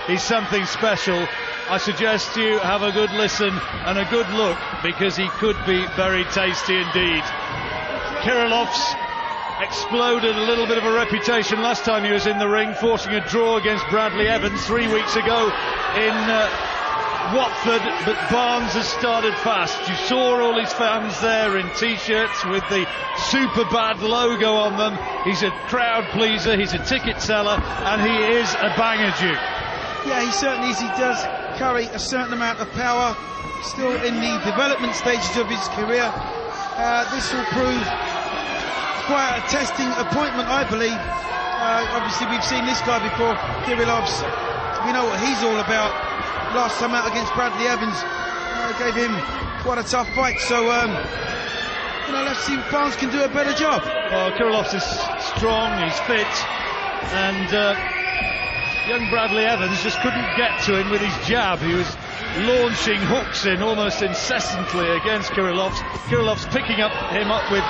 He's something special. I suggest you have a good listen and a good look, because he could be very tasty indeed. Kirillovs exploded a little bit of a reputation last time he was in the ring, forcing a draw against Bradley Evans 3 weeks ago in Watford, but Barnes has started fast. You saw all his fans there in t-shirts with the Superbad logo on them. He's a crowd pleaser, he's a ticket seller, and he is a banger, Duke. Yeah, he certainly is. He does carry a certain amount of power, still in the development stages of his career. This will prove quite a testing appointment, I believe. Obviously we've seen this guy before, Kirillovs. We know what he's all about. Last time out against Bradley Evans, gave him quite a tough fight. So let's see if Barnes can do a better job. Well, Kirillovs is strong, he's fit, and young Bradley Evans just couldn't get to him with his jab. He was launching hooks in almost incessantly against Kirillovs. Kirillovs picking him up with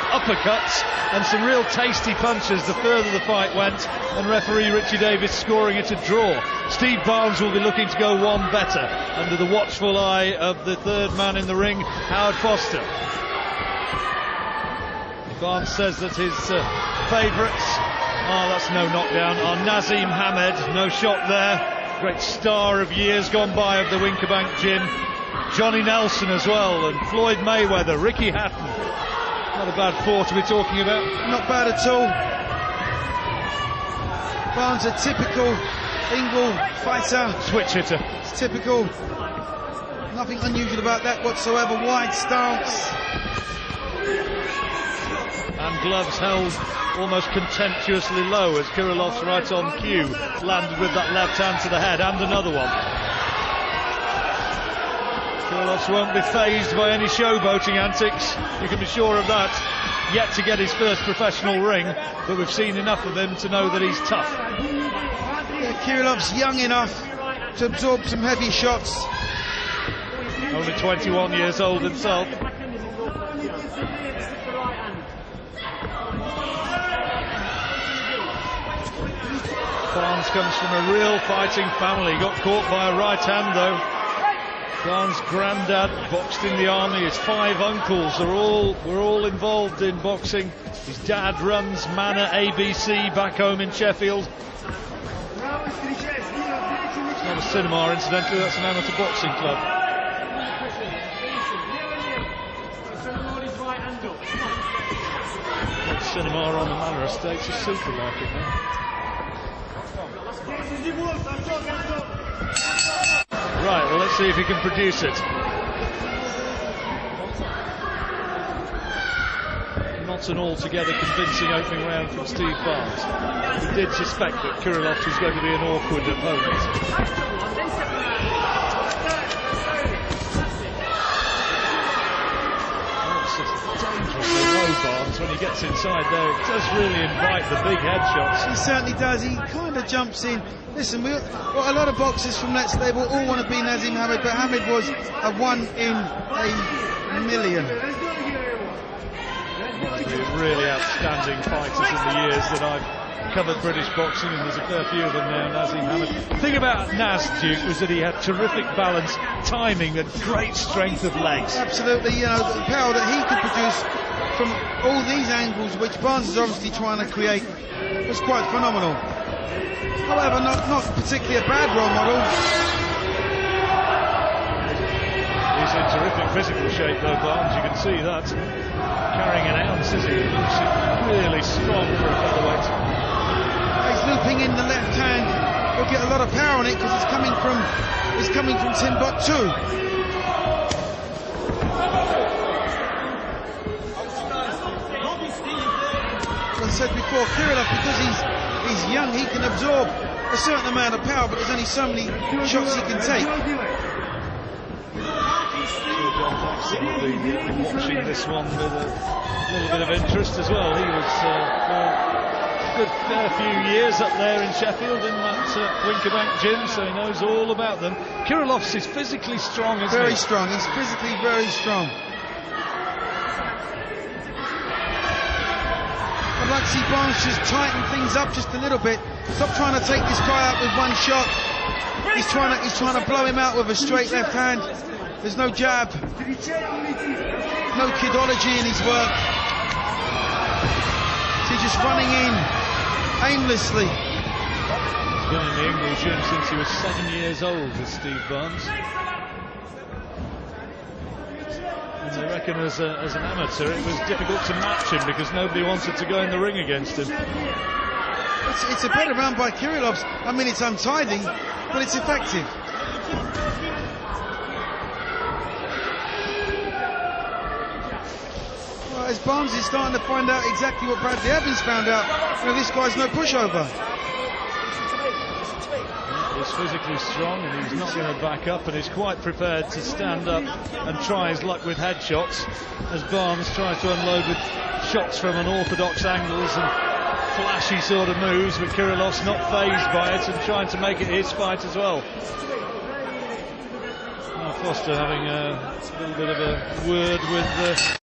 uppercuts and some real tasty punches the further the fight went, and referee Richie Davis scoring it a draw. Steve Barnes will be looking to go one better under the watchful eye of the third man in the ring, Howard Foster. Barnes says that his favourites, that's no knockdown, are Nazim Hamed, no shot there, great star of years gone by of the Winkerbank Gym, Johnny Nelson as well, and Floyd Mayweather, Ricky Hatton. Not a bad four to be talking about. Not bad at all. Barnes, a typical Engel fighter. Switch hitter. It's typical. Nothing unusual about that whatsoever. Wide stance. And gloves held almost contemptuously low as Kirillovs, right on cue, landed with that left hand to the head, and another one. Kirillovs won't be fazed by any showboating antics, you can be sure of that. Yet to get his first professional ring, but we've seen enough of him to know that he's tough. Yeah, Kirillovs young enough to absorb some heavy shots. Only 21 years old himself. Barnes comes from a real fighting family. Got caught by a right hand though. Barnes' granddad boxed in the army. His 5 uncles were all involved in boxing. His dad runs Manor ABC back home in Sheffield. It's not a cinema, incidentally, that's an amateur boxing club. That cinema on the Manor Estate's a supermarket now. Right, well, let's see if he can produce it. Not an altogether convincing opening round from Steve Barnes. He did suspect that Kirillovs was going to be an awkward opponent. Barnes, when he gets inside there, it does really invite the big headshots. He certainly does. He kind of jumps in. Listen, a lot of boxers from that stable all want to be Nazim Hamed, but Hamed was a 1 in a million. One of the really outstanding fighters in the years that I've covered British boxing, and there's a fair few of them now, Nazim Hamed. The thing about Naz, Duke, was that he had terrific balance, timing, and great strength of legs. Absolutely, the power that he could produce from all these angles, which Barnes is obviously trying to create, was quite phenomenal. However, not particularly a bad role model. He's in terrific physical shape though, Barnes, you can see that. Carrying an ounce, is he? He looks really strong for a featherweight. He's looping in the left hand. He'll get a lot of power on it because it's coming from Timbuktu. As I said before, Kirillovs, because he's young, he can absorb a certain amount of power, but there's only so many shots he can take. John Jackson will be watching this one with a little bit of interest as well. He was for a good fair few years up there in Sheffield in that Winkerbank Gym, so he knows all about them. Kirillovs is physically strong, isn't he? Very strong. He's physically very strong. I'd like to see Barnes just tighten things up just a little bit Stop trying to take this guy out with one shot. He's trying to blow him out with a straight left hand. There's no jab, no kidology in his work. So he's just running in aimlessly. He's been in the English gym since he was 7 years old, as Steve Barnes. And they reckon as an amateur it was difficult to match him because nobody wanted to go in the ring against him. It's a better round by Kirillovs. I mean, it's untidy, but it's effective. Well, as Barnes is starting to find out exactly what Bradley Evans found out, you know, this guy's no pushover. He's physically strong and he's not going to back up, and he's quite prepared to stand up and try his luck with headshots as Barnes tries to unload with shots from unorthodox angles and flashy sort of moves, but Kirillovs not fazed by it and trying to make it his fight as well. Now Foster having a little bit of a word with